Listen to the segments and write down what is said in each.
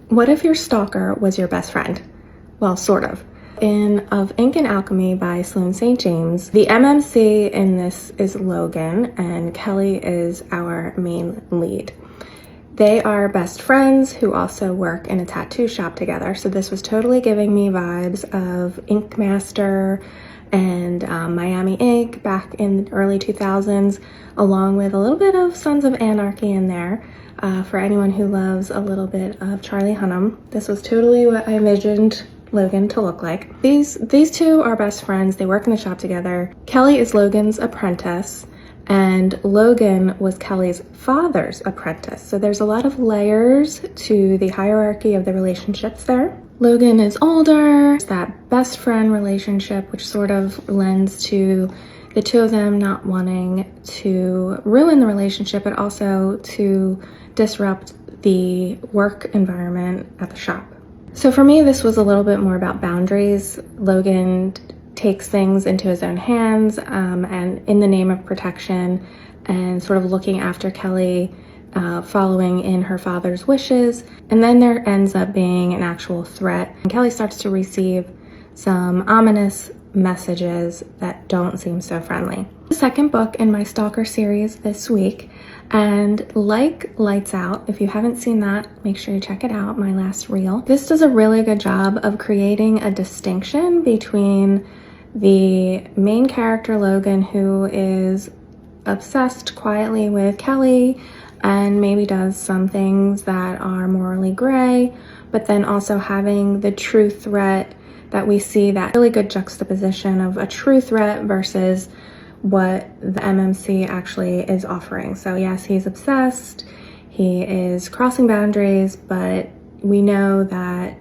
What if your stalker was your best friend? Well, sort of. Of Ink and Alchemy by Sloane St. James, the MMC in this is Logan and Kelly is our main lead. They are best friends who also work in a tattoo shop together. So this was totally giving me vibes of Ink Master and Miami Ink back in the early 2000s, along with a little bit of Sons of Anarchy in there. For anyone who loves a little bit of Charlie Hunnam, this was totally what I envisioned Logan to look like. These two are best friends. They work in the shop together. Kelly is Logan's apprentice, and Logan was Kelly's father's apprentice. So there's a lot of layers to the hierarchy of the relationships there. Logan is older. It's that best friend relationship, which sort of lends to the two of them not wanting to ruin the relationship, but also to disrupt the work environment at the shop. So for me, this was a little bit more about boundaries. Logan takes things into his own hands and in the name of protection and sort of looking after Kelly, following in her father's wishes. And then there ends up being an actual threat. And Kelly starts to receive some ominous messages that don't seem so friendly. The second book in my Stalker series this week, and like Lights Out, if you haven't seen that, make sure you check it out, my last reel. This does a really good job of creating a distinction between the main character Logan, who is obsessed quietly with Kelly and maybe does some things that are morally gray, but then also having the true threat that we see, that really good juxtaposition of a true threat versus what the MMC actually is offering. So yes, he's obsessed, he is crossing boundaries, but we know that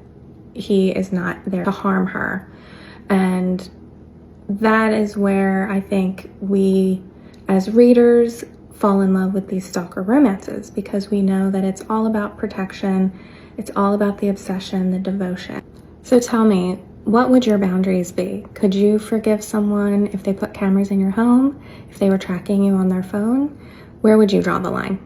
he is not there to harm her. And that is where I think we as readers fall in love with these stalker romances, because we know that it's all about protection, it's all about the obsession, the devotion. So tell me, what would your boundaries be? Could you forgive someone if they put cameras in your home, if they were tracking you on their phone? Where would you draw the line?